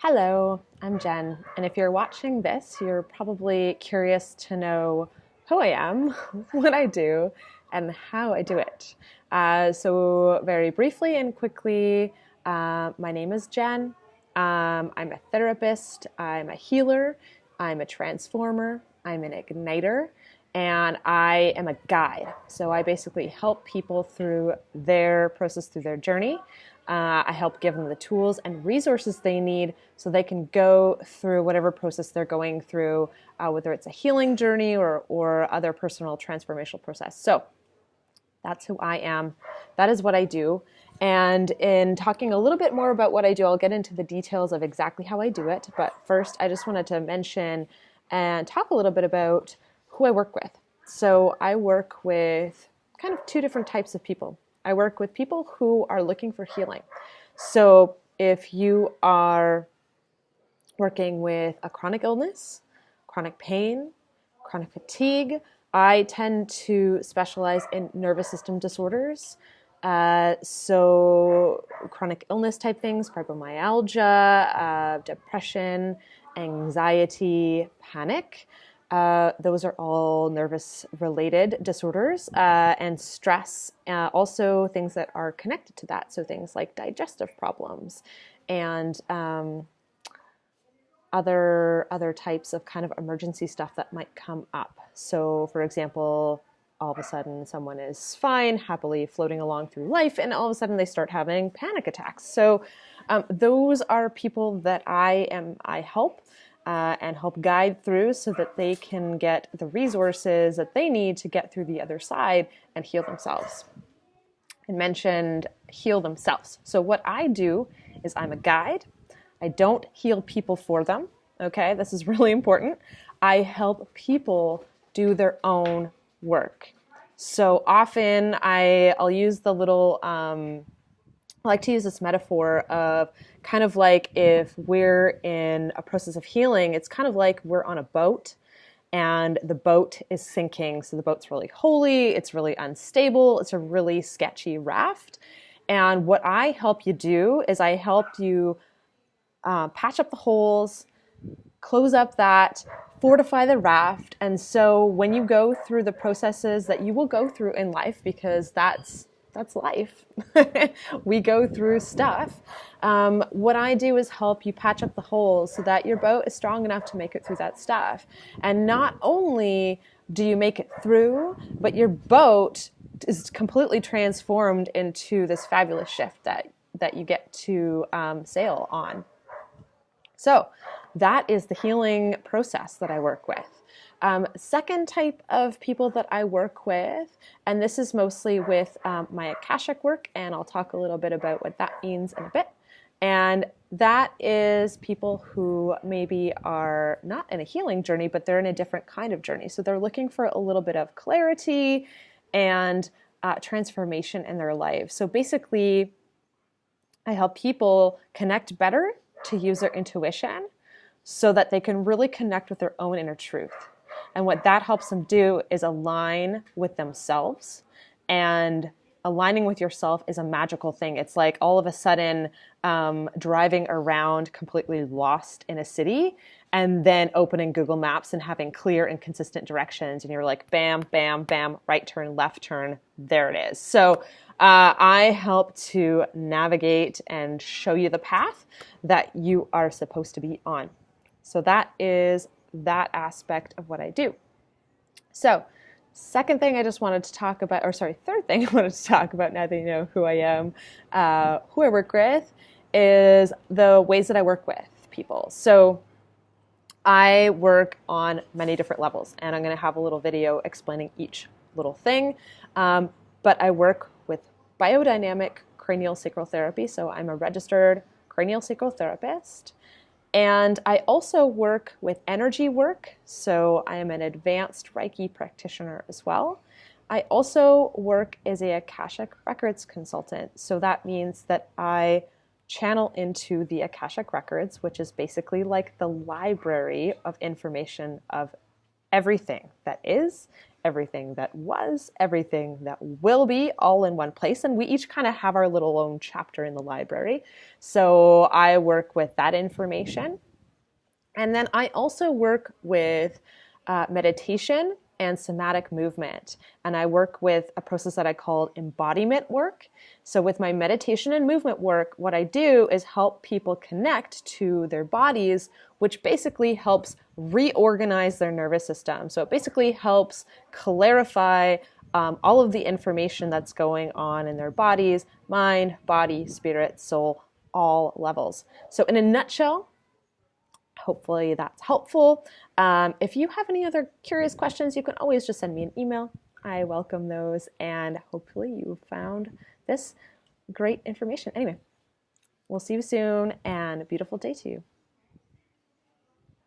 Hello, I'm Jen, and if you're watching this, you're probably curious to know who I am, what I do, and how I do it. So very briefly and quickly, my name is Jen. I'm a therapist, I'm a healer, I'm a transformer, I'm an igniter, and I am a guide. So I basically help people through their process, through their journey. I help give them the tools and resources they need so they can go through whatever process they're going through, whether it's a healing journey or other personal transformational process. So that's who I am. That is what I do. And in talking a little bit more about what I do, I'll get into the details of exactly how I do it. But first, I just wanted to mention and talk a little bit about who I work with. So I work with kind of two different types of people. I work with people who are looking for healing. So if you are working with a chronic illness, chronic pain, chronic fatigue, I tend to specialize in nervous system disorders. So chronic illness type things, fibromyalgia, depression, anxiety, panic. Those are all nervous related disorders, and stress, also things that are connected to that. So things like digestive problems and other types of kind of emergency stuff that might come up. So for example, all of a sudden someone is fine, happily floating along through life, and all of a sudden they start having panic attacks. So those are people that I help and help guide through so that they can get the resources that they need to get through the other side and heal themselves. I mentioned heal themselves. So what I do is I'm a guide. I don't heal people for them. Okay, this is really important. I help people do their own work. So often I'll use the little, I like to use this metaphor of kind of like if we're in a process of healing, it's kind of like we're on a boat and the boat is sinking. So the boat's really holy, it's really unstable, it's a really sketchy raft. And what I help you do is I help you patch up the holes, close up that, fortify the raft. And so when you go through the processes that you will go through in life, because that's life, we go through stuff. What I do is help you patch up the holes so that your boat is strong enough to make it through that stuff. And not only do you make it through, but your boat is completely transformed into this fabulous ship that you get to sail on. So that is the healing process that I work with. Second type of people that I work with, and this is mostly with my Akashic work, and I'll talk a little bit about what that means in a bit. And that is people who maybe are not in a healing journey, but they're in a different kind of journey. So they're looking for a little bit of clarity and transformation in their life. So basically, I help people connect better to use their intuition so that they can really connect with their own inner truth. And what that helps them do is align with themselves. And aligning with yourself is a magical thing. It's like all of a sudden driving around completely lost in a city and then opening Google Maps and having clear and consistent directions. And you're like, bam, bam, bam, right turn, left turn, there it is. So I help to navigate and show you the path that you are supposed to be on. So that is that aspect of what I do. So third thing I wanted to talk about now that you know who I am, who I work with, is the ways that I work with people. So I work on many different levels, and I'm going to have a little video explaining each little thing. But I work with biodynamic cranial sacral therapy, so I'm a registered cranial sacral therapist. And I also work with energy work, so I am an advanced Reiki practitioner as well. I also work as a Akashic Records consultant, so that means that I channel into the Akashic Records, which is basically like the library of information of everything that is, everything that was, everything that will be, all in one place. And we each kind of have our little own chapter in the library. So I work with that information. And then I also work with meditation and somatic movement. And I work with a process that I call embodiment work. So with my meditation and movement work, what I do is help people connect to their bodies, which basically helps reorganize their nervous system. So it basically helps clarify all of the information that's going on in their bodies, mind, body, spirit, soul, all levels. So in a nutshell, hopefully that's helpful. If you have any other curious questions, you can always just send me an email. I welcome those, and hopefully you found this great information. Anyway, we'll see you soon, and a beautiful day to you.